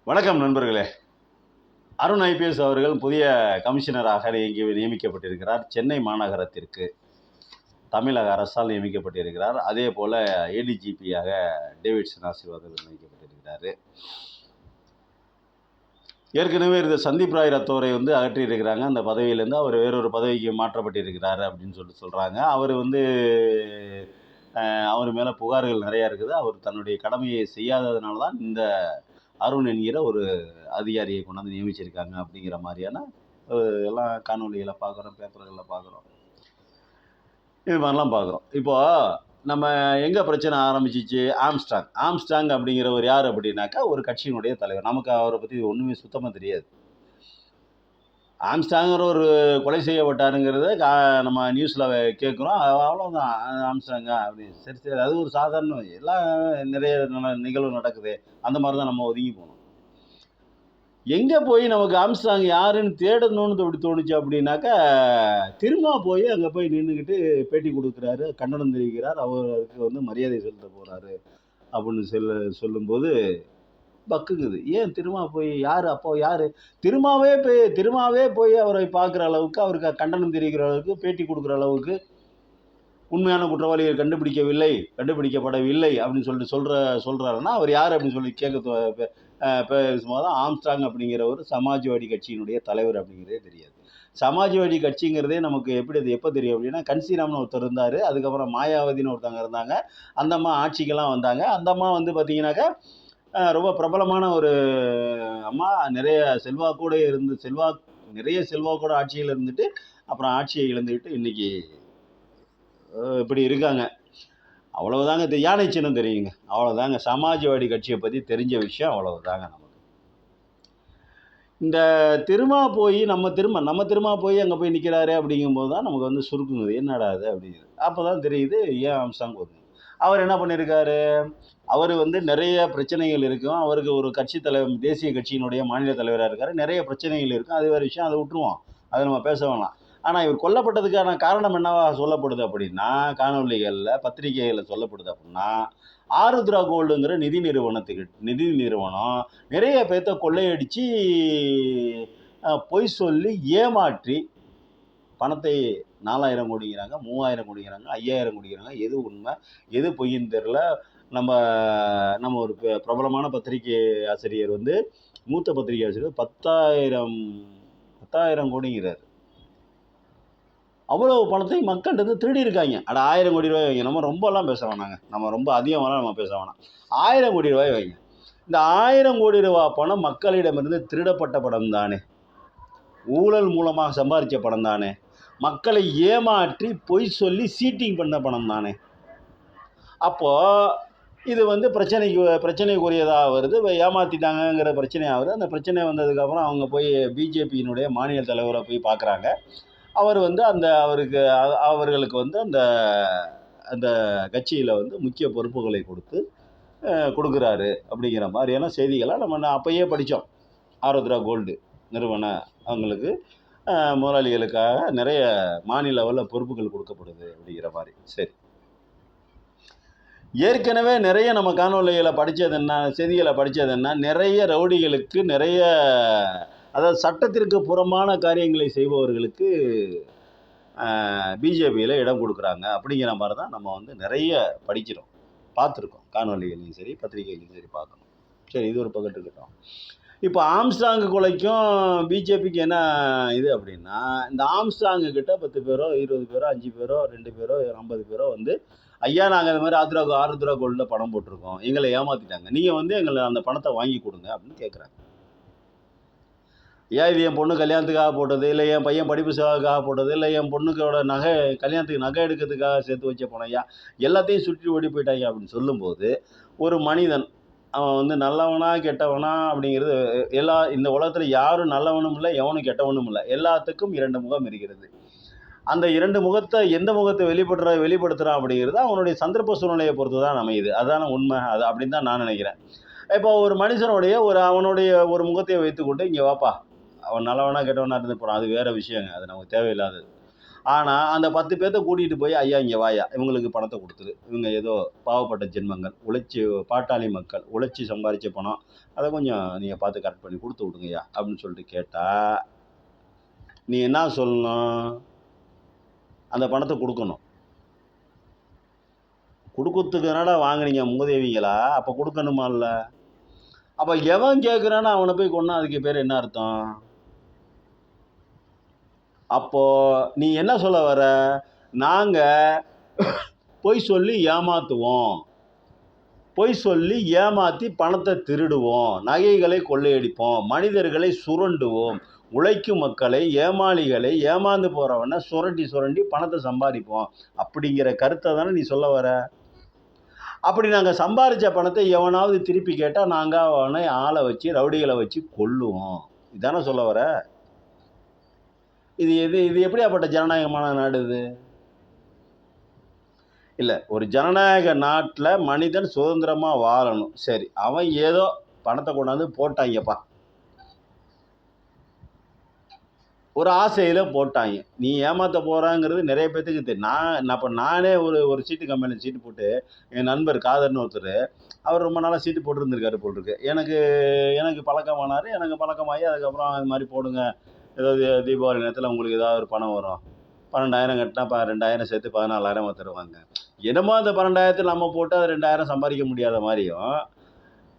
வணக்கம் நண்பர்களே. அருண் ஐபிஎஸ் அவர்கள் புதிய கமிஷனராக நியமிக்கப்பட்டிருக்கிறார். சென்னை மாநகரத்திற்கு தமிழக அரசால் நியமிக்கப்பட்டிருக்கிறார். அதே போல் ஏடிஜிபியாக டேவிட்சன் ஆசீர்வாதம் நியமிக்கப்பட்டிருக்கிறார். ஏற்கனவே இருந்த சந்தீப் ராய் ரத்தோரை அகற்றியிருக்கிறாங்க. அந்த பதவியிலேருந்து அவர் வேறொரு பதவிக்கு மாற்றப்பட்டிருக்கிறார் அப்படின்னு சொல்கிறாங்க. அவர் மேலே புகார்கள் நிறையா இருக்குது. அவர் தன்னுடைய கடமையை செய்யாததுனால தான் இந்த அருண் என்கிற ஒரு அதிகாரியை கொண்டாந்து நியமிச்சிருக்காங்க அப்படிங்கிற மாதிரியான எல்லாம் காணொலிகளை பார்க்குறோம், பேப்பர்களில் பார்க்குறோம், இது மாதிரிலாம் பார்க்குறோம். இப்போது நம்ம எங்கே பிரச்சனை ஆரம்பிச்சிச்சு? ஆம்ஸ்ட்ராங் அப்படிங்கிறவர் யார் அப்படின்னாக்கா ஒரு கட்சியினுடைய தலைவர். நமக்கு அவரை பற்றி ஒன்றுமே சுத்தமாக தெரியாது. ஆம்ஸ்ட்ராங்கிற ஒரு கொலை செய்யப்பட்டாருங்கிறத நம்ம நியூஸில் கேட்குறோம். அவ்வளோதான். ஆம்ஸ்ட்ராங்கா அப்படின்னு சரி அது ஒரு சாதாரண எல்லாம் நிறைய நிகழ்வு நடக்குது. அந்த மாதிரி தான் நம்ம ஒதுங்கி போகணும். எங்கே போய் நமக்கு ஆம்ஸ்ட்ராங் யாருன்னு தேடணும்னு அப்படி தோணுச்சு அப்படின்னாக்கா, திரும்ப போய் அங்கே போய் நின்றுக்கிட்டு பேட்டி கொடுக்குறாரு, கண்டனம் தெரிவிக்கிறார், அவருக்கு மரியாதை செலுத்த போகிறாரு அப்படின்னு சொல்லும்போது பக்குங்குது. ஏன் திரும்ப போய் யார் திரும்பவே போய் அவரை பார்க்குற அளவுக்கு, அவருக்கு கண்டனம் தெரிவிக்கிற அளவுக்கு, பேட்டி கொடுக்குற அளவுக்கு, உண்மையான குற்றவாளிகள் கண்டுபிடிக்கப்படவில்லை அப்படின்னு சொல்கிறாருன்னா அவர் யார் அப்படின்னு சொல்லி பேசும்போது தான் ஆம்ஸ்ட்ராங் அப்படிங்கிறவர் சமாஜ்வாடி கட்சியினுடைய தலைவர் அப்படிங்கிறதே தெரியாது. சமாஜ்வாடி கட்சிங்கிறதே நமக்கு எப்போ தெரியும் அப்படின்னா, கன்சிராம்னு ஒருத்தர் இருந்தார். அதுக்கப்புறம் மாயாவதின்னு ஒருத்தவங்க இருந்தாங்க. அந்த அம்மா ஆட்சிக்கெல்லாம் வந்தாங்க. அந்த அம்மா பார்த்தீங்கன்னாக்கா ரொம்ப பிரபலமான ஒரு அம்மா. நிறைய செல்வாக்கோட ஆட்சியில் இருந்துட்டு அப்புறம் ஆட்சியை இழந்துக்கிட்டு இன்னைக்கு இப்படி இருக்காங்க. அவ்வளவுதாங்க. யானை சின்னம் தெரியுங்க, அவ்வளோதாங்க. சமாஜ்வாடி கட்சியை பற்றி தெரிஞ்ச விஷயம் அவ்வளவுதாங்க. நமக்கு இந்த நம்ம திரும்ப போய் அங்கே போய் நிற்கிறாரு அப்படிங்கும்போது தான் நமக்கு சுருக்குங்குது. என்னடா அது அப்படிங்குது. அப்போ தான் தெரியுது ஏன் ஆம்ஸ்ட்ராங் வருது. அவர் என்ன பண்ணியிருக்காரு? அவர் நிறைய பிரச்சனைகள் இருக்கும். அவருக்கு ஒரு கட்சி தலைவர், தேசிய கட்சியினுடைய மாநில தலைவராக இருக்கார். நிறைய பிரச்சனைகள் இருக்கும். அது வேறு விஷயம், அதை விட்டுருவோம், அதை நம்ம பேச வேணாம். ஆனால் இவர் கொல்லப்பட்டதுக்கான காரணம் என்னவா சொல்லப்படுது அப்படின்னா, காணொலிகளில் பத்திரிகைகளில் சொல்லப்படுது அப்படின்னா, ஆருத்ரா கோல்டுங்கிற நிதி நிறுவனம் நிறைய பேர்த்த கொள்ளையடித்து பொய் சொல்லி ஏமாற்றி பணத்தை 4000 கோடிங்கிறாங்க, 3000 கோடிங்கிறாங்க, 5000 கோடிங்கிறாங்க. எது உண்மை எது பொய்ன்னு தெரில. நம்ம ஒரு பிரபலமான பத்திரிகை ஆசிரியர் மூத்த பத்திரிகை ஆசிரியர் 10,000 கோடிங்கிறார். அவ்வளோ பணத்தை மக்கள்கிட்ட திருடி இருக்காங்க. 1000 கோடி ரூபாய் வைங்க. நம்ம ரொம்பலாம் பேச வேணாங்க, நம்ம ரொம்ப அதிகமாகலாம் நம்ம பேச வேணாம். 1000 கோடி ரூபாய் வைங்க. இந்த 1000 கோடி ரூபாய் பணம் மக்களிடமிருந்து திருடப்பட்ட பணம் தானே, ஊழல் மூலமாக சம்பாதிச்ச பணம் தானே, மக்களை ஏமாற்றி பொய் சொல்லி சீட்டிங் பண்ண பணம் தானே. அப்போது இது பிரச்சனைக்குரியதாக வருது. ஏமாற்றிட்டாங்கங்கிற பிரச்சனையாக வருது. அந்த பிரச்சனை வந்ததுக்கப்புறம் அவங்க போய் பிஜேபியினுடைய மாநில தலைவரை போய் பார்க்குறாங்க. அவர் அவர்களுக்கு அந்த கட்சியில் முக்கிய பொறுப்புகளை கொடுக்குறாரு அப்படிங்கிற மாதிரியான செய்திகளை நம்ம அப்போயே படித்தோம். ஆருத்ரா கோல்டு நிறுவன அவங்களுக்கு முதலாளிகளுக்காக நிறைய மாநில லெவலில் பொறுப்புகள் கொடுக்கப்படுது அப்படிங்கிற மாதிரி. சரி, ஏற்கனவே நிறைய நம்ம காணொலிகளை செய்திகளை படித்தது என்ன, நிறைய ரவுடிகளுக்கு, நிறைய அதாவது சட்டத்திற்கு புறம்பான காரியங்களை செய்பவர்களுக்கு பிஜேபியில் இடம் கொடுக்குறாங்க அப்படிங்கிற மாதிரி தான் நம்ம நிறைய படிக்கிறோம், பார்த்துருக்கோம். காணொலிகளையும் சரி பத்திரிகைகளையும் சரி பார்க்கணும். சரி, இது ஒரு பக்கத்து இருக்கட்டும். இப்போ ஆம்ஸ்ட்ராங் கொலைக்கும் பிஜேபிக்கு என்ன இது அப்படின்னா, இந்த ஆம்ஸ்ட்ராங்கு கிட்ட 10 பேரோ 20 பேரோ 5 பேரோ 2 பேரோ 50 பேரோ ஐயா நாங்கள் இந்த மாதிரி ஆருத்ரா கோல்டில் பணம் போட்டிருக்கோம், எங்களை ஏமாற்றிட்டாங்க, நீங்கள் எங்களை அந்த பணத்தை வாங்கி கொடுங்க அப்படின்னு கேட்குறாங்க. ஏன் இது என் பொண்ணு கல்யாணத்துக்காக போட்டது, இல்லை என் பையன் படிப்பு சேவைக்காக போட்டது, இல்லை என் பொண்ணுக்கோட கல்யாணத்துக்கு நகை எடுக்கிறதுக்காக சேர்த்து வச்ச பணம், ஐயா எல்லாத்தையும் சுற்றி ஓடி போயிட்டாங்க அப்படின்னு சொல்லும்போது, ஒரு மனிதன் அவன் நல்லவனா கெட்டவனா அப்படிங்கிறது இந்த உலகத்தில் யாரும் நல்லவனும் இல்லை, எவனும் கெட்டவனும் இல்லை. எல்லாத்துக்கும் 2 முகம் இருக்கிறது. அந்த 2 முகத்தை எந்த முகத்தை வெளிப்படுத்துகிறான் அப்படிங்கிறது அவனுடைய சந்தர்ப்ப சூழ்நிலையை பொறுத்து தான் அமையுது. அதான உண்மை. அது அப்படின்னு தான் நான் நினைக்கிறேன். இப்போ ஒரு மனுஷனுடைய அவனுடைய ஒரு முகத்தை வைத்துக்கொண்டு, இங்கே வாப்பா, அவன் நல்லவனா கெட்டவனா இருந்து போகிறான், அது வேறு விஷயங்க, அது நமக்கு தேவையில்லாதது. ஆனால் அந்த 10 பேர்த்த கூட்டிகிட்டு போய் ஐயா இங்கே வாயா இவங்களுக்கு பணத்தை கொடுத்துரு, இவங்க ஏதோ பாவப்பட்ட ஜென்மங்கள், உழைச்சி பாட்டாளி மக்கள் உழைச்சி சம்பாதிச்ச பணம், அதை கொஞ்சம் நீங்கள் பார்த்து கரெக்ட் பண்ணி கொடுத்து விடுங்கய்யா அப்படின்னு சொல்லிட்டு கேட்டால் நீ என்ன சொல்லணும்? அந்த பணத்தை கொடுக்கணும். கொடுக்கறதுக்குனால வாங்கினீங்க மூதேவிங்களா? அப்போ கொடுக்கணுமா இல்லை? அப்போ எவன் கேட்குறான்னு அவனை போய் கொன்னா அதுக்கு பேர் என்ன அர்த்தம்? அப்போது நீ என்ன சொல்ல வர? நாங்கள் பொய் சொல்லி ஏமாற்றுவோம், பொய் சொல்லி ஏமாற்றி பணத்தை திருடுவோம், நகைகளை கொள்ளையடிப்போம், மனிதர்களை சுரண்டுவோம், உழைக்கும் மக்களை ஏமாளிகளை ஏமாந்து போகிறவனை சுரண்டி சுரண்டி பணத்தை சம்பாதிப்போம் அப்படிங்கிற கருத்தை தானே நீ சொல்ல வர? அப்படி நாங்கள் சம்பாதிச்ச பணத்தை எவனாவது திருப்பி கேட்டால் நாங்கள் அவனை ஆளை வச்சு ரவுடிகளை வச்சு கொல்லுவோம், இதானே சொல்ல வர? இது எப்படியாப்பட்ட ஜனநாயகமான நாடு இது? இல்லை, ஒரு ஜனநாயக நாட்டில் மனிதன் சுதந்திரமாக வாழணும். சரி, அவன் ஏதோ பணத்தை கொண்டாந்து போட்டாங்கப்பா, ஒரு ஆசையில் போட்டாங்க. நீ ஏமாற்ற போகிறாங்கிறது நிறைய பேர்த்துக்கு தெரியும். நானே ஒரு சீட்டு கம்பெனியில் சீட்டு போட்டு என் நண்பர் காதர்னு ஒருத்தர், அவர் ரொம்ப நாளாக சீட்டு போட்டுருந்துருக்காரு போல் இருக்கு. எனக்கு பழக்கமானார். எனக்கு பழக்கமாகி அதுக்கப்புறம் இது மாதிரி போடுங்க, ஏதாவது தீபாவளி நேரத்தில் உங்களுக்கு ஏதாவது ஒரு பணம் வரும், 12,000 கட்டினா 2,000 சேர்த்து 14,000 தருவாங்க. என்னமோ அந்த 12,000 நம்ம போட்டு அது 2,000 சம்பாதிக்க முடியாத மாதிரியும்,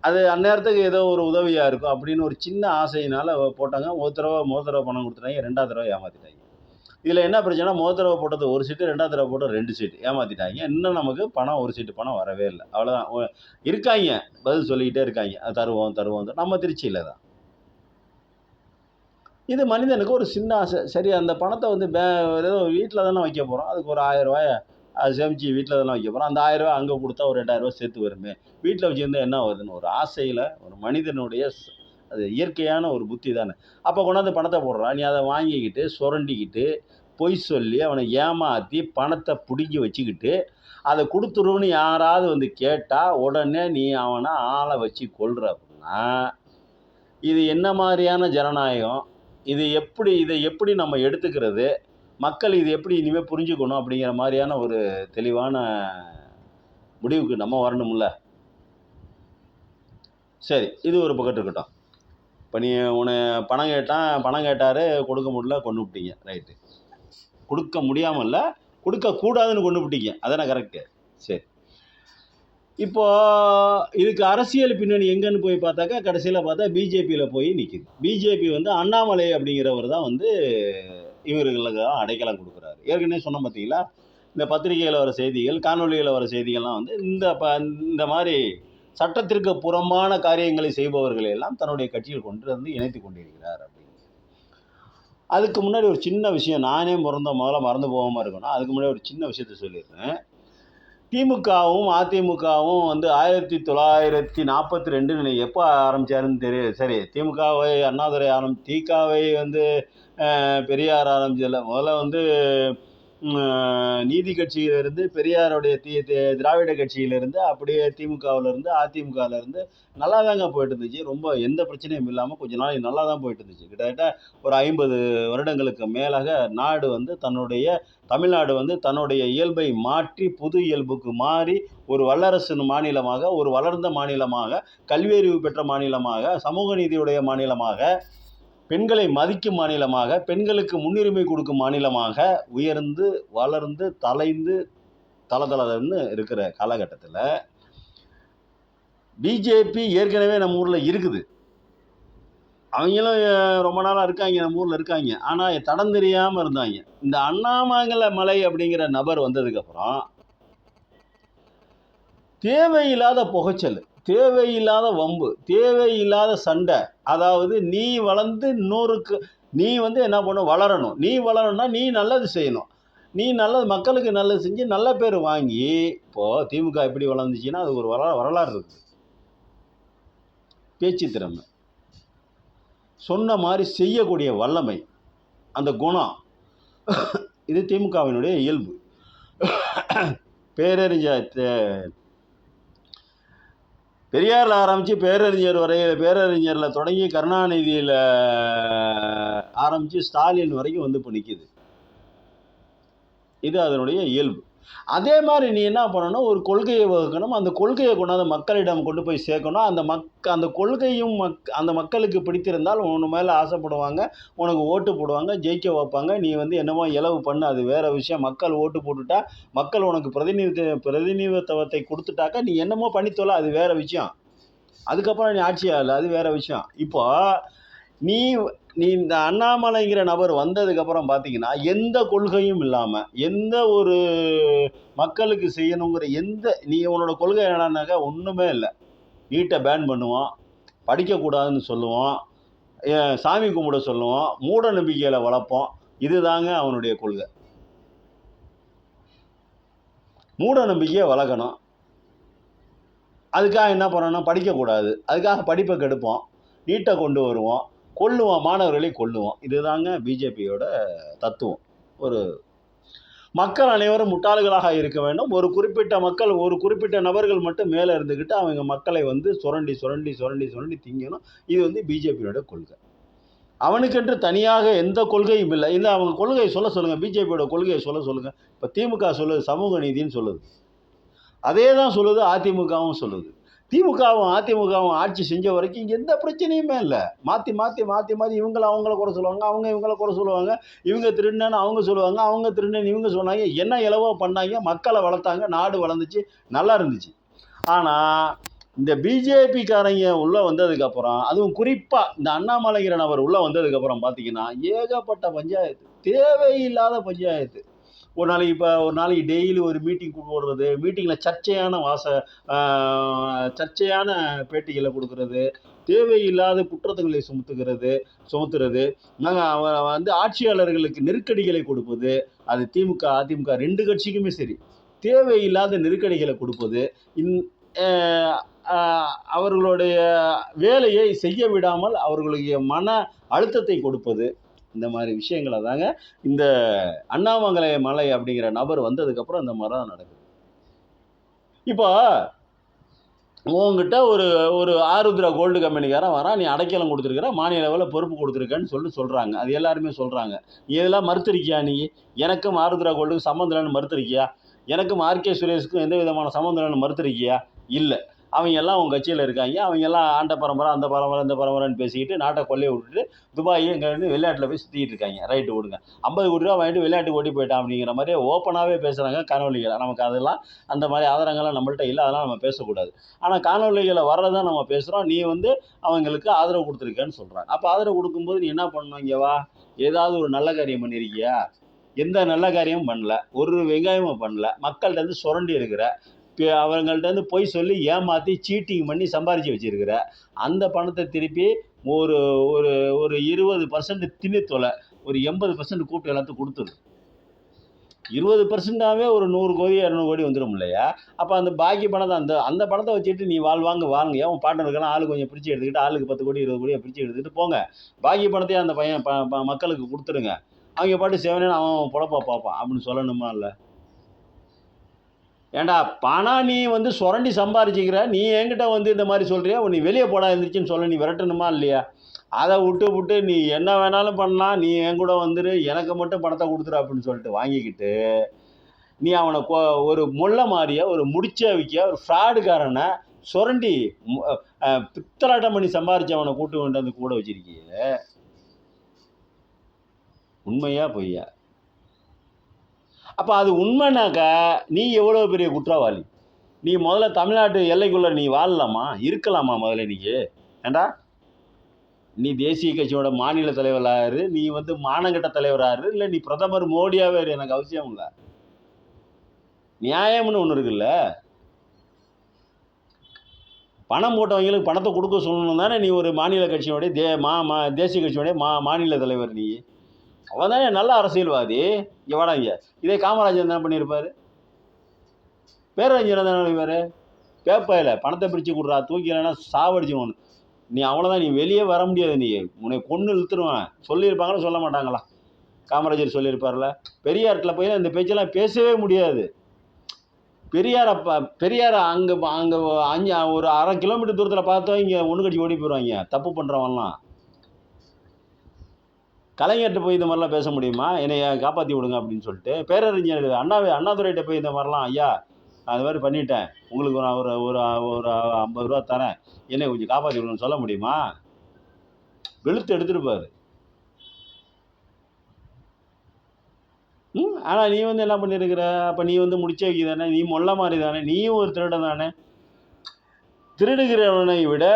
அது அந்நேரத்துக்கு ஏதோ ஒரு உதவியாக இருக்கும் அப்படின்னு ஒரு சின்ன ஆசையினால் போட்டாங்க. முதல் தடவை பணம் கொடுத்துட்டாங்க, 2வது தடவை ஏமாற்றிட்டாங்க. இதில் என்ன பிரச்சனை? முதல் தடவை போட்டது ஒரு சீட்டு, 2வது தடவை போட்டது 2 சீட்டு, ஏமாற்றிட்டாங்க. இன்னும் நமக்கு பணம் ஒரு சீட்டு பணம் வரவே இல்லை. அவ்வளோதான் இருக்காங்க, பதில் சொல்லிக்கிட்டே இருக்காங்க, தருவோம். நம்ம திருச்சியில் தான். இது மனிதனுக்கு ஒரு சின்ன ஆசை. சரி, அந்த பணத்தை வந்து ஏதோ வீட்டில் தானே வைக்க போகிறோம், அதுக்கு ஒரு 1000 ரூபாயை அது சேமித்து வீட்டில் தானே வைக்க போகிறோம், அந்த 1000 ரூபா அங்கே கொடுத்தா ஒரு 2,000 ரூபா சேர்த்து வருமே, வீட்டில் வச்சுருந்தா என்ன வருதுன்னு ஒரு ஆசையில் ஒரு மனிதனுடைய அது இயற்கையான ஒரு புத்தி தானே. அப்போ கொண்டாந்து பணத்தை போடுறான், நீ அதை வாங்கிக்கிட்டு சுரண்டிக்கிட்டு பொய் சொல்லி அவனை ஏமாற்றி பணத்தை பிடுங்கி வச்சுக்கிட்டு அதை கொடுத்துருன்னு யாராவது வந்து கேட்டால் உடனே நீ அவனை ஆளை வச்சு கொள்கிற அப்படின்னா இது என்ன மாதிரியான ஜனநாயகம்? இதை எப்படி நம்ம எடுத்துக்கிறது? மக்கள் இது எப்படி இனிமேல் புரிஞ்சுக்கணும் அப்படிங்கிற மாதிரியான ஒரு தெளிவான முடிவுக்கு நம்ம வரணும்ல. சரி, இது ஒரு பக்கம் இருக்கட்டும். இப்போ நீ பணம் கேட்டார், கொடுக்க முடியல, கொண்டு விட்டீங்க, ரைட்டு. கொடுக்க முடியாமல் இல்லை, கொடுக்கக்கூடாதுன்னு கொண்டு விட்டீங்க, அதானே கரெக்டு? சரி, இப்போது இதுக்கு அரசியல் பின்னணி எங்கன்னு போய் பார்த்தாக்கா கடைசியில் பார்த்தா பிஜேபியில் போய் நிற்கிது. பிஜேபி வந்து அண்ணாமலை அப்படிங்கிறவர் தான் வந்து இவர்களுக்கு அடைக்கலம் கொடுக்குறாரு. ஏற்கனவே சொன்ன பார்த்தீங்களா, இந்த பத்திரிகையில் வர செய்திகள், காணொலியில் வர செய்திகள்லாம் வந்து இந்த மாதிரி சட்டத்திற்கு புறம்பான காரியங்களை செய்பவர்களை எல்லாம் தன்னுடைய கட்சியில் கொண்டு வந்து இணைத்து கொண்டிருக்கிறார் அப்படின்னு. அதுக்கு முன்னாடி ஒரு சின்ன விஷயம், நானே முதல்ல மறந்து போகாமல் இருக்கணும். அதுக்கு முன்னாடி ஒரு சின்ன விஷயத்த சொல்லிடுறேன். திமுகவும் அதிமுகவும் வந்து 1942 எப்போ ஆரம்பித்தாருன்னு தெரியாது. சரி, திமுகவை அண்ணாதுரை திகாவை வந்து பெரியார் ஆரம்பிச்சதில்லை. முதல்ல வந்து நீதி கட்சியிலிருந்து பெரியாருடைய திராவிட கட்சியிலிருந்து அப்படியே திமுகவிலேருந்து அதிமுகவிலேருந்து நல்லா தாங்க போயிட்டு இருந்துச்சு. ரொம்ப எந்த பிரச்சனையும் இல்லாமல் கொஞ்ச நாளைக்கு நல்லா தான் போயிட்டு இருந்துச்சு. கிட்டத்தட்ட ஒரு 50 வருடங்களுக்கு மேலாக தமிழ்நாடு வந்து தன்னுடைய இயல்பை மாற்றி புது இயல்புக்கு மாறி ஒரு வல்லரசு மாநிலமாக, ஒரு வளர்ந்த மாநிலமாக, கல்வியறிவு பெற்ற மாநிலமாக, சமூக நீதியுடைய மாநிலமாக, பெண்களை மதிக்கும் மாநிலமாக, பெண்களுக்கு முன்னுரிமை கொடுக்கும் மாநிலமாக உயர்ந்து வளர்ந்து தலைந்து தளதளன்னு இருக்கிற காலகட்டத்தில் பிஜேபி ஏற்கனவே நம்ம ஊரில் இருக்குது. அவங்களும் ரொம்ப நாளாக இருக்காங்க, நம்ம ஊரில் இருக்காங்க. ஆனால் தடம் தெரியாமல் இருந்தாங்க. இந்த அண்ணாமலை அப்படிங்கிற நபர் வந்ததுக்கப்புறம் தேவையில்லாத புகைச்சல், தேவையில்லாத வம்பு, தேவையில்லாத சண்டை. அதாவது நீ வளர்ந்து நீ வந்து என்ன பண்ணணும், வளரணும். நீ வளரணும்னா நீ நல்லது செய்யணும். நீ மக்களுக்கு நல்லது செஞ்சு நல்ல பேர் வாங்கி, இப்போது திமுக எப்படி வளர்ந்துச்சுன்னா அது ஒரு வரலாறு இருக்குது. பேச்சு திறமை, சொன்ன மாதிரி செய்யக்கூடிய வல்லமை, அந்த குணம், இது திமுகவினுடைய இயல்பு. பெரியாரில் ஆரம்பித்து பேரறிஞர் வரையில், பேரறிஞரில் தொடங்கி கருணாநிதியில் ஆரம்பித்து ஸ்டாலின் வரைக்கும் வந்து இப்போ நிற்கிது. இது அதனுடைய இயல்பு. அதே மாதிரி நீ என்ன பண்ணணும், ஒரு கொள்கையை வகுக்கணும். அந்த கொள்கையை கொண்டாந்து மக்களிடம் கொண்டு போய் சேர்க்கணும். அந்த கொள்கையும் அந்த மக்களுக்கு பிடித்திருந்தால் உன் மேல ஆசைப்படுவாங்க. உனக்கு ஓட்டு போடுவாங்க, ஜெயிக்க வைப்பாங்க. நீ வந்து என்னமோ இலவு பண்ணு, அது வேற விஷயம். மக்கள் ஓட்டு போட்டுட்டா, மக்கள் உனக்கு பிரதிநிதித்துவத்தை குடுத்துட்டாக்கா, நீ என்னமோ பண்ணி தொல, அது வேற விஷயம். அதுக்கப்புறம் நீ ஆட்சியாளு, அது வேற விஷயம். இப்போ நீ நீ இந்த அண்ணாமலைங்கிற நபர் வந்ததுக்கப்புறம் பார்த்தீங்கன்னா, எந்த கொள்கையும் இல்லாம, எந்த ஒரு மக்களுக்கு செய்யணுங்கிற நீ உன்னோட கொள்கை என்னன்னாக்கா ஒண்ணுமே இல்ல. நீட்டை பேன் பண்ணுவோம், படிக்கக்கூடாதுன்னு சொல்லுவோம், சாமி கும்பிட சொல்லுவோம், மூட நம்பிக்கையில வளர்ப்போம். இதுதாங்க அவனுடைய கொள்கை. மூட நம்பிக்கையை வளர்க்கணும். அதுக்காக என்ன பண்ணணும், படிக்கக்கூடாது. அதுக்காக படிப்பை கெடுப்போம், நீட்டை கொண்டு வருவோம், கொல்லுவோம், மாணவர்களை கொல்லுவோம். இதுதாங்க பிஜேபியோட தத்துவம். ஒரு மக்கள் அனைவரும் முட்டாள்களாக இருக்க வேண்டும். ஒரு குறிப்பிட்ட நபர்கள் மட்டும் மேலே இருந்துக்கிட்டு அவங்க மக்களை வந்து சுரண்டி சுரண்டி சுரண்டி சுரண்டி திங்கணும். இது வந்து பிஜேபியோட கொள்கை. அவனுக்கென்று தனியாக எந்த கொள்கையும் இல்லை. இல்லை, அவங்க கொள்கையை சொல்ல சொல்லுங்கள், பிஜேபியோட கொள்கையை சொல்ல சொல்லுங்கள். இப்போ திமுக சொல்லுது சமூக நீதின்னு சொல்லுது, அதே தான் சொல்லுது அதிமுகவும் சொல்லுது. திமுகவும் அதிமுகவும் ஆட்சி செஞ்ச வரைக்கும் எந்த பிரச்சனையுமே இல்லை. மாற்றி மாற்றி மாற்றி மாற்றி இவங்களை அவங்கள குறை சொல்லுவாங்க, அவங்க இவங்கள குறை சொல்லுவாங்க. இவங்க திருடினேன்னு அவங்க சொல்லுவாங்க, அவங்க திருடினேன்னு இவங்க சொன்னாங்க. என்ன இலவோ பண்ணாங்க, மக்களை வளர்த்தாங்க, நாடு வளர்ந்துச்சு, நல்லா இருந்துச்சு. ஆனால் இந்த பிஜேபிக்காரங்க உள்ளே வந்ததுக்கப்புறம், அதுவும் குறிப்பாக இந்த அண்ணாமலைங்கிற நபர் உள்ளே வந்ததுக்கப்புறம் பார்த்தீங்கன்னா ஏகப்பட்ட பஞ்சாயத்து, தேவையில்லாத பஞ்சாயத்து. ஒரு நாளைக்கு டெய்லி ஒரு மீட்டிங் போடுறது, மீட்டிங்கில் சர்ச்சையான பேட்டிகளை கொடுக்கறது, தேவையில்லாத குற்றத்துகளை சுமத்துறது, நாங்கள் வந்து ஆட்சியாளர்களுக்கு நெருக்கடிகளை கொடுப்பது. அது திமுக அதிமுக ரெண்டு கட்சிக்குமே சரி, தேவையில்லாத நெருக்கடிகளை கொடுப்பது, அவர்களுடைய வேலையை செய்ய விடாமல் அவர்களுடைய மன அழுத்தத்தை கொடுப்பது. இந்த மாதிரி விஷயங்களை தாங்க இந்த அண்ணாமலை அப்படிங்கிற நபர் வந்ததுக்கப்புறம் இந்த மாதிரி தான் நடக்குது. இப்போ உங்ககிட்ட ஒரு ஆருத்ரா கோல்டு கம்பெனிக்காரன் வரான், நீ அடைக்கலம் கொடுத்துருக்குற, மாநில லெவலில் பொறுப்பு கொடுத்துருக்கேன்னு சொல்கிறாங்க. அது எல்லாருமே சொல்கிறாங்க. இதெல்லாம் மறுத்திருக்கியா நீ? எனக்கும் ஆருத்ரா கோல்டுக்கும் சம்மந்தம் இல்லைன்னு மறுத்திருக்கியா? எனக்கும் ஆர்கே சுரேஷுக்கும் எந்த விதமான சம்மந்தம் இல்லைன்னு மறுத்திருக்கியா? இல்லை. அவங்க எல்லாம் உங்கள் கட்சியில் இருக்காங்க. அவங்க எல்லாம் ஆண்ட பரம்பரை, அந்த பரம்பரை, இந்த பரம்பரைன்னு பேசிக்கிட்டு நாட்டை கொள்ளையை விட்டுட்டு துபாய் எங்கேருந்து வெளிநாட்டில் போய் சுற்றிக்கிட்டு இருக்காங்க. ரைட்டு விடுங்க, 50 கோடி ரூபா வாங்கிட்டு வெளிநாட்டுக்கு ஓட்டி போயிட்டான் அப்படிங்கிற மாதிரியே ஓப்பனாகவே பேசுகிறாங்க காணொலிகளை. நமக்கு அதெல்லாம் அந்த மாதிரி ஆதாரங்கள்லாம் நம்மள்ட்ட இல்லை, அதெல்லாம் நம்ம பேசக்கூடாது. ஆனால் காணொலிகளை வர்றதான் நம்ம பேசுகிறோம். நீ வந்து அவங்களுக்கு ஆதரவு கொடுத்துருக்கேன்னு சொல்கிறாங்க. அப்போ ஆதரவு கொடுக்கும்போது நீ என்ன பண்ணணும், இங்கே வா, ஏதாவது ஒரு நல்ல காரியம் பண்ணியிருக்கியா? எந்த நல்ல காரியமும் பண்ணல, ஒரு வெங்காயமும் பண்ணல. மக்கள்கிட்ட இருந்து சுரண்டி இருக்கிற, அவங்கள்ட்ட போய் சொல்லி ஏமாற்றி சீட்டிங் பண்ணி சம்பாரித்து வச்சிருக்கிற, அந்த பணத்தை திருப்பி ஒரு ஒரு ஒரு 20% தின்னு தொலை, ஒரு 80% கூப்பிட்டு எல்லாத்துக்கும் கொடுத்துரு. 20%ஆவே ஒரு 100 கோடி 200 கோடி வந்துடும் இல்லையா? அப்போ அந்த பாக்கி பணத்தை அந்த பணத்தை வச்சுட்டு நீ வாங்குங்க. உன் பார்ட்னருக்கெல்லாம் ஆளு கொஞ்சம் பிரித்து எடுத்துக்கிட்டு, ஆளுக்கு 10 கோடி 20 கோடியை பிரித்து எடுத்துக்கிட்டு போங்க. பாக்கி பணத்தையும் அந்த பையன் மக்களுக்கு கொடுத்துருங்க. அவங்க பாட்டு செவனேன்னு அவன் பொழப்பா பார்ப்பான் அப்படின்னு சொல்லணுமா இல்லை? ஏண்டா, பணம் நீ வந்து சுரண்டி சம்பாரிச்சிக்கிற, நீ என்கிட்ட வந்து இந்த மாதிரி சொல்கிறியா? நீ வெளியே போடா இருந்துச்சுன்னு சொல்ல, நீ விரட்டணுமா இல்லையா? அதை விட்டு நீ என்ன வேணாலும் பண்ணலாம், நீ என் கூட வந்துரு, எனக்கு மட்டும் பணத்தை கொடுத்துரு அப்படின்னு சொல்லிட்டு வாங்கிக்கிட்டு, நீ அவனை ஒரு முள்ள மாதிரியா, ஒரு முடிச்சவிக்க, ஒரு ஃப்ராடுக்காரனை சுரண்டி பித்தலாட்டம் பண்ணி சம்பாரிச்சவனை கூட்டு கொண்டு வந்து கூட வச்சிருக்கிய. உண்மையா பொய்யா? அப்போ அது உண்மைனாக்கா நீ எவ்வளோ பெரிய குற்றவாளி? நீ முதல்ல தமிழ்நாட்டு எல்லைக்குள்ளே நீ வாழலாமா, இருக்கலாமா முதல்ல? நீ ஏண்டா, நீ தேசிய கட்சியோட மாநில தலைவராரு, நீ வந்து மானங்கட்ட தலைவராரு, இல்லை நீ பிரதமர் மோடியாவே இரு, எனக்கு அவசியம் இல்லை. நியாயம்னு ஒன்று இருக்குல்ல. பணம் போட்டவங்களுக்கு பணத்தை கொடுக்க சொல்லணும் தானே நீ ஒரு மாநில கட்சியோடைய தேசிய கட்சியோடைய மாநில தலைவர். நீ அவன் தானே நல்ல அரசியல்வாதி. இங்கே வாடாங்க. இதே காமராஜர் என்ன பண்ணியிருப்பார்? பேரறிஞர் என்ன பண்ணியிருப்பார்? கேட்பாயில பணத்தை பிரித்து கொடுறா, தூக்கிலன்னா சாவடிச்சுக்கணும். நீ அவ்வளோதான், நீ வெளியே வர முடியாது. நீ உன்னை கொன்று இழுத்துருவான். சொல்லியிருப்பாங்களா சொல்ல மாட்டாங்களா? காமராஜர் சொல்லியிருப்பார்ல. பெரியார்கிட்ட போய் இந்த பேச்செல்லாம் பேசவே முடியாது. பெரியார் அங்கே ஒரு 1/2 கிலோமீட்டர் தூரத்தில் பார்த்தோம், இங்கே ஒன்று கட்சி ஓடி போயிடுவாங்க தப்பு பண்ணுறவன்லாம். கலைஞர்கிட்ட போய் இந்த மாதிரிலாம் பேச முடியுமா? என்னைய காப்பாற்றி விடுங்க அப்படின்னு சொல்லிட்டு. பேரறிஞர் அண்ணாதுரைகிட்ட போய் இந்த மாதிரிலாம், ஐயா அது மாதிரி பண்ணிட்டேன், உங்களுக்கு நான் ஒரு ஒரு ஒரு 50 ரூபா தரேன், என்னை கொஞ்சம் காப்பாற்றி விடுங்கன்னு சொல்ல முடியுமா? வெளுத்து எடுத்துருப்பாரு. ஆனால் நீ வந்து என்ன பண்ணியிருக்கிற? அப்போ நீ வந்து முடிச்ச வைக்கி தானே, நீ மொல்ல மாதிரி தானே, நீயும் ஒரு திருடன் தானே. திருடுகிறவனை விட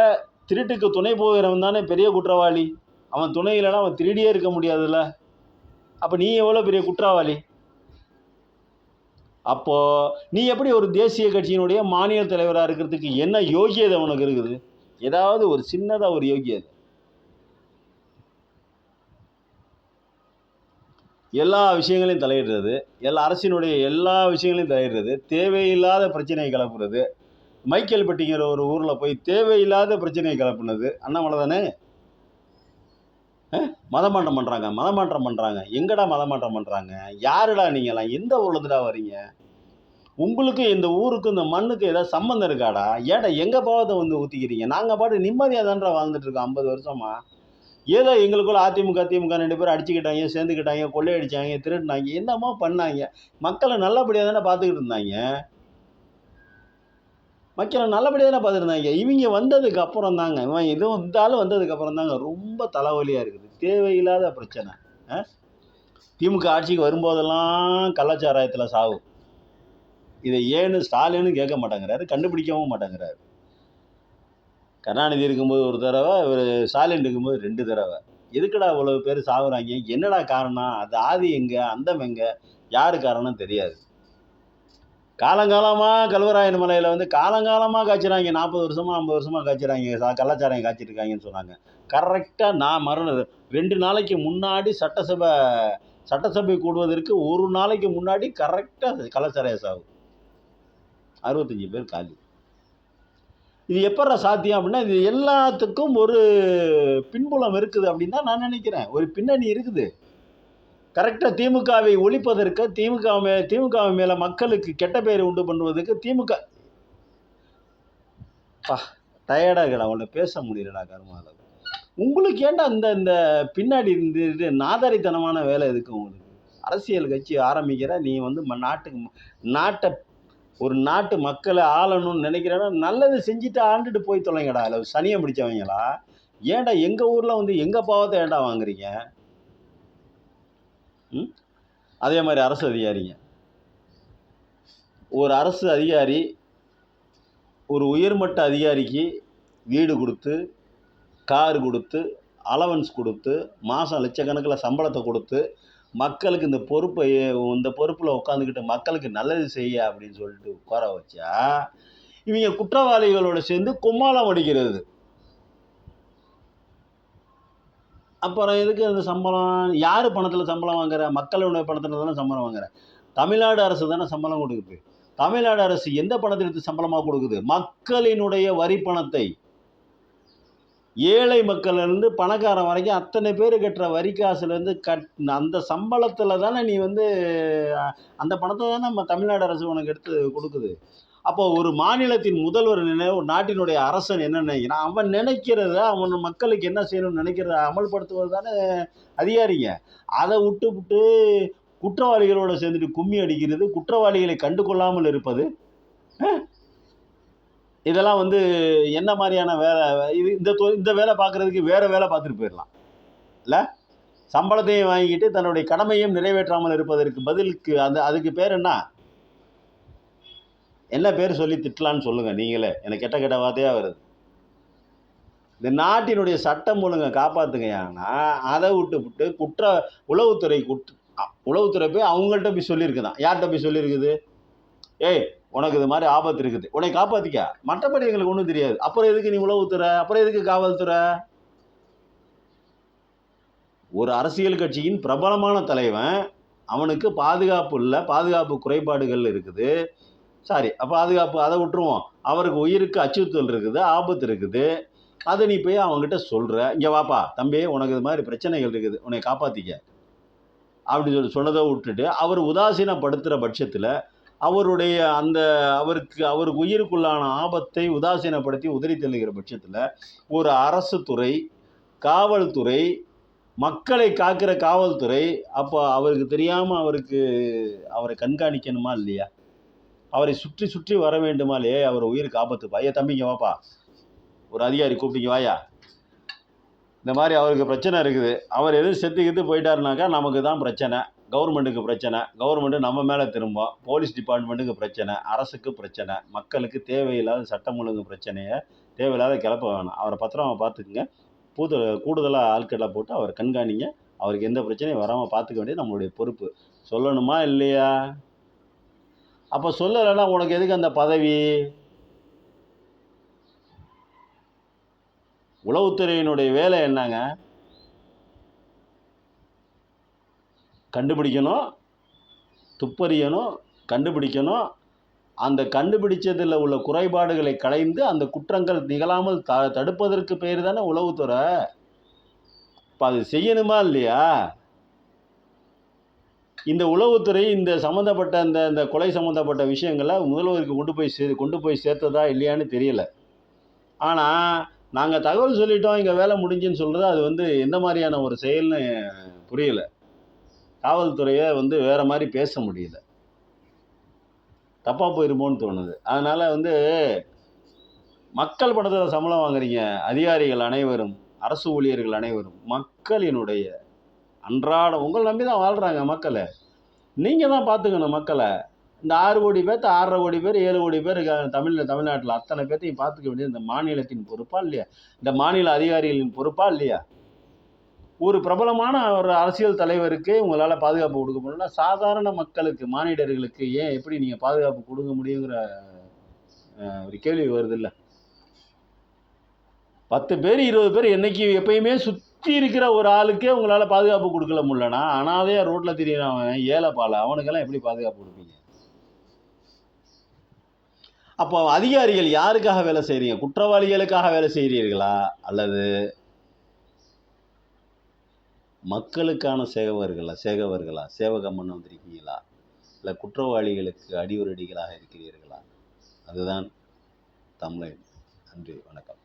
திருட்டுக்கு துணை போகிறவன் தானே பெரிய குற்றவாளி. அவன் துணை இல்லைன்னா அவன் திருடியே இருக்க முடியாதுல்ல. அப்போ நீ எவ்வளோ பெரிய குற்றவாளி? அப்போ நீ எப்படி ஒரு தேசிய கட்சியினுடைய மாநில தலைவராக இருக்கிறதுக்கு என்ன யோகியதை உனக்கு இருக்குது? ஏதாவது ஒரு சின்னதாக ஒரு யோகியதை. எல்லா விஷயங்களையும் தலையிடுறது, அரசினுடைய எல்லா விஷயங்களையும் தலையிடுறது, தேவையில்லாத பிரச்சனையை கிளப்புறது. மைக்கேல்பட்டிங்கிற ஒரு ஊரில் போய் தேவையில்லாத பிரச்சனையை கிளப்புனது அண்ணாமலை தானே. மதமாற்றம் பண்ணுறாங்க. எங்கடா மதமாற்றம் பண்ணுறாங்க? யாருடா நீங்களாம்? எந்த ஊர்லேருந்துடா வரீங்க? உங்களுக்கும் இந்த ஊருக்கும் இந்த மண்ணுக்கு ஏதாவது சம்மந்தம் இருக்காடா? ஏன்டா எங்கள் பாவத்தை வந்து ஊற்றிக்கிறீங்க? நாங்கள் பாட்டு நிம்மதியாக தான்டா வாழ்ந்துட்டு இருக்கோம் 50 வருஷமா. ஏதோ எங்களுக்குள்ள அதிமுக 2 பேர் அடிச்சுக்கிட்டாங்க, சேர்ந்துக்கிட்டாங்க, கொள்ளையடிச்சாங்க, திருடினாங்க, என்னமோ பண்ணாங்க. மக்களை நல்லபடியாக தானே பார்த்துக்கிட்டு இருந்தாங்க. இவங்க வந்ததுக்கு அப்புறம் தாங்க, இந்த ஆள் வந்ததுக்கு அப்புறம் தாங்க ரொம்ப தலைவலியாக இருக்குது. தேவையில்லாத பிரச்சனை. திமுக ஆட்சிக்கு வரும்போதெல்லாம் கள்ளச்சாராயத்தில் சாவு. இதை ஏன்னு ஸ்டாலின்னு கேட்க மாட்டேங்கிறாரு, கண்டுபிடிக்கவும் மாட்டேங்கிறாரு. கருணாநிதி இருக்கும்போது ஒரு தடவை, இவர் ஸ்டாலின் இருக்கும்போது 2 தடவை. எதுக்குடா இவ்வளோ பேர் சாகுறாங்க? என்னடா காரணம்? அது ஆதி எங்கே, அந்தம் எங்கே, யாரு காரணம் தெரியாது. காலங்காலமாக கல்வராயன் மலையில் வந்து காலங்காலமாக காய்ச்சிறாங்க, 40 வருஷமா 50 வருஷமா காய்ச்சிறாங்க, கள்ளச்சாராயம் காய்ச்சிட்டு இருக்காங்கன்னு சொன்னாங்க. கரெக்டாக நான் 2 நாளைக்கு முன்னாடி சட்டசபை கூடுவதற்கு 1 நாளைக்கு முன்னாடி கரெக்டாக கள்ளச்சாராய சாவு, 65 பேர் காலி. இது எப்படா சாத்தியம் அப்படின்னா, இது எல்லாத்துக்கும் ஒரு பின்புலம் இருக்குது அப்படின்னு தான் நான் நினைக்கிறேன். ஒரு பின்னணி இருக்குது. கரெக்டாக திமுகவை ஒழிப்பதற்கு, திமுக மேலே மக்களுக்கு கெட்ட பெயரை உண்டு பண்ணுவதற்கு திமுக டயர்டாக இருக்கடா, உன்னை பேச முடியலடா கருமால. உங்களுக்கு ஏன்டா இந்த பின்னாடி இந்த நாதாரித்தனமான வேலை எதுக்கு உங்களுக்கு? அரசியல் கட்சி ஆரம்பிக்கிற நீ வந்து நாட்டு மக்களை ஆளணும்னு நினைக்கிறேன்னா நல்லது செஞ்சுட்டு ஆண்டுட்டு போய் தொலைங்கடா. இல்லை சனியை பிடிச்சவங்களா? ஏன்டா எங்கள் ஊரில் வந்து எங்கள் பாவத்தை ஏன்டா வாங்குறீங்க? அதே மாதிரி அரசு அதிகாரிங்க, ஒரு அரசு அதிகாரி ஒரு உயர்மட்ட அதிகாரிக்கு வீடு கொடுத்து, கார் கொடுத்து, அலவன்ஸ் கொடுத்து, மாதம் லட்சக்கணக்கில் சம்பளத்தை கொடுத்து, மக்களுக்கு இந்த பொறுப்பில் உட்காந்துக்கிட்டு மக்களுக்கு நல்லது செய்ய அப்படின்னு சொல்லிட்டு உட்கார வச்சா, இவங்க குற்றவாளிகளோட சேர்ந்து கும்மாளம் அடிக்கிறது. அப்புறம் எதுக்கு அந்த சம்பளம்? யார் பணத்தில் சம்பளம் வாங்குற? மக்களுடைய பணத்தில் தானே சம்பளம் வாங்குற. தமிழ்நாடு அரசு தானே சம்பளம் கொடுக்குது. தமிழ்நாடு அரசு எந்த பணத்தை எடுத்து சம்பளமாக கொடுக்குது? மக்களினுடைய வரி பணத்தை. ஏழை மக்கள்லேருந்து பணக்காரன் வரைக்கும் அத்தனை பேர் கட்டுற வரி காசுலேருந்து அந்த சம்பளத்தில் தானே நீ வந்து அந்த பணத்தை தானே நம்ம தமிழ்நாடு அரசு உனக்கு எடுத்து கொடுக்குது. அப்போ ஒரு மாநிலத்தின் முதல்வர் ஒரு நாட்டினுடைய அரசன் என்ன நினைக்கிறான்? அவன் நினைக்கிறத, அவன் மக்களுக்கு என்ன செய்யணும்னு நினைக்கிறத அமல்படுத்துவது தானே அதிகாரிங்க. அதை விட்டு குற்றவாளிகளோட சேர்ந்துட்டு கும்மி அடிக்கிறது, குற்றவாளிகளை கண்டு கொள்ளாமல் இருப்பது, இதெல்லாம் வந்து என்ன மாதிரியான வேலை? இது இந்த வேலை பார்க்குறதுக்கு வேறு வேலை பார்த்துட்டு போயிடலாம் இல்லை? சம்பளத்தையும் வாங்கிட்டு தன்னுடைய கடமையும் நிறைவேற்றாமல் இருப்பதற்கு பதிலுக்கு அதுக்கு பேர் என்ன பேர் சொல்லி திட்டலான்னு சொல்லுங்கள் நீங்களே. எனக்கு கெட்ட வார்த்தையாக வருது. இந்த நாட்டினுடைய சட்டம் ஒழுங்கை காப்பாற்றுங்க. ஏன்னா அதை விட்டு உளவுத்துறை போய் அவங்கள்ட்ட போய் சொல்லியிருக்குதான். யார்கிட்ட போய் சொல்லியிருக்குது? ஏய், உனக்கு இது மாதிரி ஆபத்து இருக்குது, உன்னை காப்பாற்றிக்க. மற்றபடி எங்களுக்கு ஒன்றும் தெரியாது. அப்புறம் எதுக்கு நீ உளவுத்துறை? அப்புறம் எதுக்கு காவல்துறை? ஒரு அரசியல் கட்சியின் பிரபலமான தலைவன், அவனுக்கு பாதுகாப்பு குறைபாடுகள் இருக்குது. பாதுகாப்பு அதை விட்டுருவோம். அவருக்கு உயிருக்கு அச்சுறுத்தல் இருக்குது, ஆபத்து இருக்குது. அதை நீ போய் அவங்ககிட்ட சொல்கிற, இங்கே வாப்பா தம்பி, உனக்கு இது மாதிரி பிரச்சனைகள் இருக்குது, உன்னை காப்பாற்றிக்க அப்படின்னு சொன்னதை விட்டுட்டு அவர் உதாசீனப்படுத்துகிற பட்சத்தில் அவருக்கு உயிருக்குள்ளான ஆபத்தை உதாசீனப்படுத்தி உதறி தள்ளுகிற பட்சத்தில் ஒரு அரசு துறை, காவல்துறை, மக்களை காக்கிற காவல்துறை அப்போ அவருக்கு தெரியாமல் அவரை கண்காணிக்கணுமா இல்லையா? அவரை சுற்றி சுற்றி வர வேண்டுமா இல்லையா? அவர் உயிருக்கு ஆபத்துப்பா. ஐயா தம்பிங்க வாப்பா, ஒரு அதிகாரி கூப்பிட்டீங்க வாயா, இந்த மாதிரி அவருக்கு பிரச்சனை இருக்குது, அவர் எதுவும் செத்து போயிட்டாருனாக்கா நமக்கு தான் பிரச்சனை, கவர்மெண்ட்டுக்கு பிரச்சனை, கவர்மெண்ட்டு நம்ம மேலே திரும்பும், போலீஸ் டிபார்ட்மெண்ட்டுக்கு பிரச்சனை, அரசுக்கு பிரச்சனை, மக்களுக்கு தேவையில்லாத சட்டம் ஒழுங்கு பிரச்சனையை தேவையில்லாத கிளப்ப வேணாம். அவரை பத்திரமா பார்த்துக்குங்க, கூடுதலாக ஆட்களை போட்டு அவரை கண்காணிங்க, அவருக்கு எந்த பிரச்சனையும் வராமல் பார்த்துக்க வேண்டியது நம்மளுடைய பொறுப்பு. சொல்லணுமா இல்லையா? அப்போ சொல்லலைன்னா உனக்கு எதுக்கு அந்த பதவி? உளவுத்துறையினுடைய வேலை என்னங்க? கண்டுபிடிக்கணும், துப்பறியணும், கண்டுபிடிக்கணும், அந்த கண்டுபிடிச்சதில் உள்ள குறைபாடுகளை களைந்து அந்த குற்றங்கள் நிகழாமல் தடுப்பதற்கு பேர் தானே உளவுத்துறை. இப்போ அது செய்யணுமா இல்லையா? இந்த உளவுத்துறை இந்த சம்மந்தப்பட்ட இந்த கொலை சம்மந்தப்பட்ட விஷயங்களை முதல்வருக்கு கொண்டு போய் சேர்த்ததா இல்லையான்னு தெரியல. ஆனால் நாங்கள் தகவல் சொல்லிட்டோம், இங்கே வேலை முடிஞ்சுன்னு சொல்கிறது அது எந்த மாதிரியான ஒரு செயல்னு புரியல. காவல்துறையை வேறு மாதிரி பேச முடியல, தப்பாக போயிருமோன்னு தோணுது. அதனால் மக்கள் பணத்தில் சம்பளம் வாங்குறீங்க அதிகாரிகள் அனைவரும், அரசு ஊழியர்கள் அனைவரும் மக்களினுடைய அன்றாட உங்களை நம்பி தான் வாழ்கிறாங்க மக்களை. நீங்கள் தான் பார்த்துக்கணும் மக்களை. இந்த 6 கோடி பேர்த்து 6.5 கோடி பேர் 7 கோடி பேர் இருக்காங்க தமிழ்நாட்டில், அத்தனை பேர்த்தையும் பார்த்துக்க வேண்டியது இந்த மாநிலத்தின் பொறுப்பா இல்லையா? இந்த மாநில அதிகாரிகளின் பொறுப்பா இல்லையா? ஒரு பிரபலமான ஒரு அரசியல் தலைவருக்கு உங்களால் பாதுகாப்பு கொடுக்க முடியலன்னா சாதாரண மக்களுக்கு, மானிடர்களுக்கு ஏன் எப்படி நீங்கள் பாதுகாப்பு கொடுக்க முடியுங்கிற ஒரு கேள்வி வருது இல்லை? 10 பேர் 20 பேர் என்னைக்கு எப்பயுமே சுற்றி இருக்கிற ஒரு ஆளுக்கே உங்களால் பாதுகாப்பு கொடுக்கல முடியலன்னா அனாதையாக ரோட்டில் திரியிறவன் ஏழைப்பாலை அவனுக்கெல்லாம் எப்படி பாதுகாப்பு கொடுப்பீங்க? அப்போ அதிகாரிகள் யாருக்காக வேலை செய்கிறீங்க? குற்றவாளிகளுக்காக வேலை செய்கிறீர்களா, அல்லது மக்களுக்கான சேவகம் பண்ண வந்திருக்கீங்களா, இல்லை குற்றவாளிகளுக்கு அடிவரடிகளாக இருக்கிறீர்களா? அதுதான் தமிழன். நன்றி, வணக்கம்.